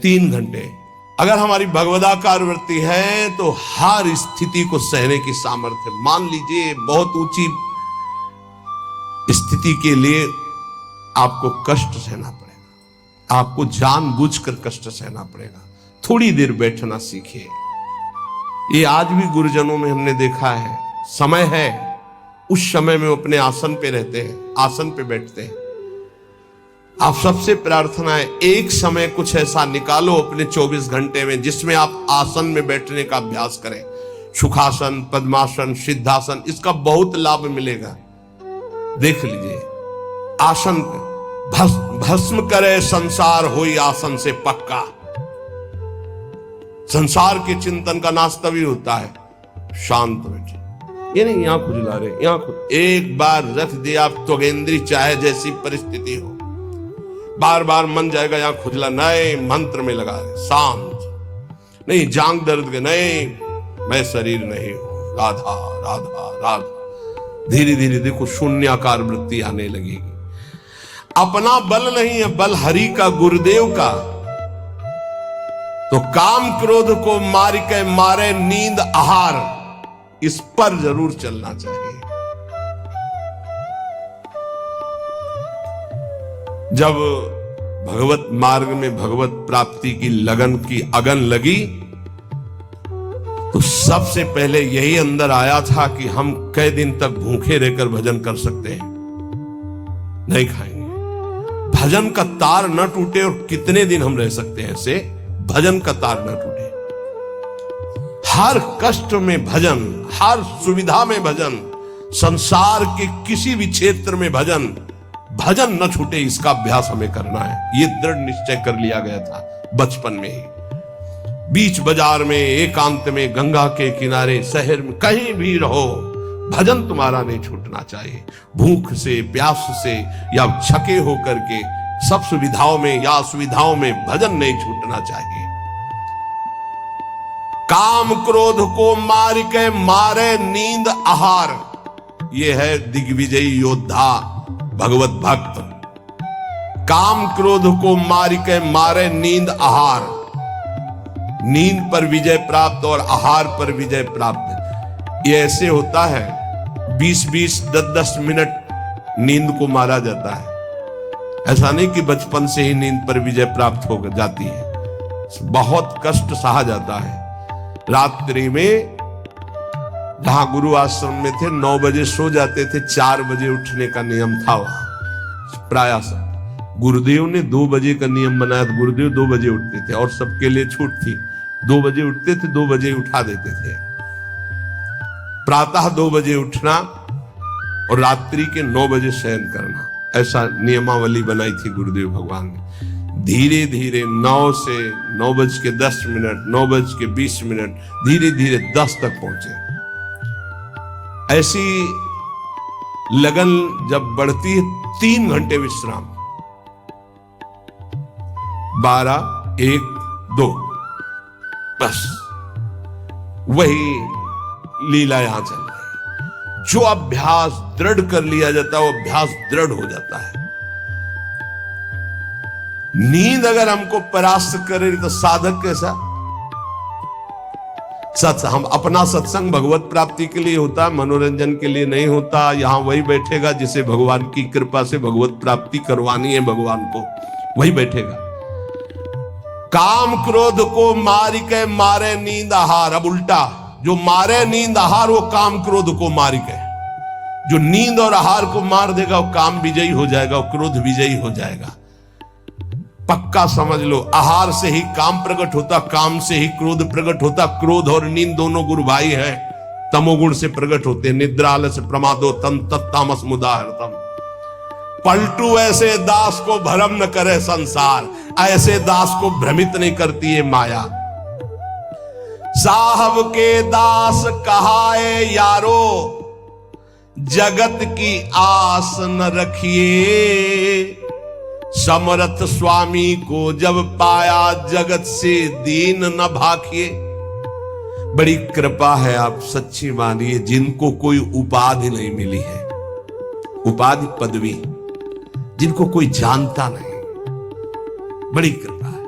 3 घंटे। अगर हमारी भगवदाकार वृत्ति है तो हर स्थिति को सहने की सामर्थ्य। मान लीजिए बहुत ऊंची स्थिति के लिए आपको कष्ट सहना पड़ेगा, आपको जानबूझकर कष्ट सहना पड़ेगा। थोड़ी देर बैठना सीखिए। ये आज भी गुरुजनों में हमने देखा है, समय है, उस समय में अपने आसन पे रहते हैं, आसन पे बैठते हैं। आप सबसे प्रार्थना है एक समय कुछ ऐसा निकालो अपने 24 घंटे में जिसमें आप आसन में बैठने का अभ्यास करें। सुखासन, पद्मासन, सिद्धासन, इसका बहुत लाभ मिलेगा। देख लीजिए, आसन भस्म करे संसार होई आसन से पक्का। संसार के चिंतन का नाश तभी होता है शांत बैठे। ये नहीं यहां खुजला रहे, यहां एक बार रख दिया आप त्वगेंद्री, चाहे जैसी परिस्थिति हो, बार बार मन जाएगा यहां खुजला, नए मंत्र में लगा रहे, शांत नहीं, जांग दर्द के नहीं, मैं शरीर नहीं हूं, राधा राधा राधा। धीरे धीरे देखो शून्याकार वृत्ति आने लगेगी। अपना बल नहीं है, बल हरि का, गुरुदेव का। तो काम क्रोध को मार के मारे नींद आहार, इस पर जरूर चलना चाहिए। जब भगवत मार्ग में भगवत प्राप्ति की लगन की अगन लगी तो सबसे पहले यही अंदर आया था कि हम कई दिन तक भूखे रहकर भजन कर सकते हैं, नहीं खाएंगे। भजन का तार न टूटे, और कितने दिन हम रह सकते हैं ऐसे, भजन का तार न टूटे। हर कष्ट में भजन, हर सुविधा में भजन, संसार के किसी भी क्षेत्र में भजन, भजन न छूटे, इसका अभ्यास हमें करना है। ये दृढ़ निश्चय कर लिया गया था बचपन में ही। बीच बाजार में, एकांत में, गंगा के किनारे, शहर में, कहीं भी रहो, भजन तुम्हारा नहीं छूटना चाहिए। भूख से, प्यास से या छके होकर के, सब सुविधाओं में या असुविधाओं में भजन नहीं छूटना चाहिए। काम क्रोध को मार के मारे नींद आहार, यह है दिग्विजयी योद्धा भगवत भक्त। काम क्रोध को मार के मारे नींद आहार, नींद पर विजय प्राप्त और आहार पर विजय प्राप्त। ये ऐसे होता है 20-20, 10-10 मिनट नींद को मारा जाता है। ऐसा नहीं कि बचपन से ही नींद पर विजय प्राप्त हो जाती है, बहुत कष्ट सहा जाता है। रात्रि में जहां गुरु आश्रम में थे 9 बजे सो जाते थे, 4 बजे उठने का नियम था वहां प्रायः। गुरुदेव ने 2 बजे का नियम बनाया था, गुरुदेव 2 बजे उठते थे और सबके लिए छूट थी। 2 बजे उठते थे, 2 बजे उठा देते थे। प्रातः 2 बजे उठना और रात्रि के 9 बजे शयन करना, ऐसा नियमावली बनाई थी गुरुदेव भगवान ने। धीरे धीरे 9 से 9:10, 9:20, धीरे धीरे 10 तक पहुंचे। ऐसी लगन जब बढ़ती है, 3 घंटे विश्राम, 12, 1, 2, बस वही लीला यहां चल रही है। जो अभ्यास दृढ़ कर लिया जाता है वो अभ्यास दृढ़ हो जाता है। नींद अगर हमको परास्त करे तो साधक कैसा? हम अपना सत्संग भगवत प्राप्ति के लिए होता है, मनोरंजन के लिए नहीं होता। यहां वही बैठेगा जिसे भगवान की कृपा से भगवत प्राप्ति करवानी है, भगवान को वही बैठेगा। काम क्रोध को मार के मारे नींद आहार। अब उल्टा, जो मारे नींद आहार वो काम क्रोध को मार के, जो नींद और आहार को मार देगा वो काम विजयी हो जाएगा, वो क्रोध विजयी हो जाएगा। पक्का समझ लो, आहार से ही काम प्रकट होता, काम से ही क्रोध प्रकट होता। क्रोध और नींद दोनों गुरु भाई हैं, तमोगुण से प्रकट होते। निद्रा आलस्य प्रमादो तम तत्तामस मुदाहृतम। पलटू ऐसे दास को भ्रम न करे संसार, ऐसे दास को भ्रमित नहीं करती है माया। साहब के दास कहाए यारो, जगत की आस न रखिए। समर्थ स्वामी को जब पाया, जगत से दीन न भाखिए। बड़ी कृपा है, आप सच्ची मानिए, जिनको कोई उपाधि नहीं मिली है, उपाधि पदवी, जिनको कोई जानता नहीं, बड़ी कृपा है।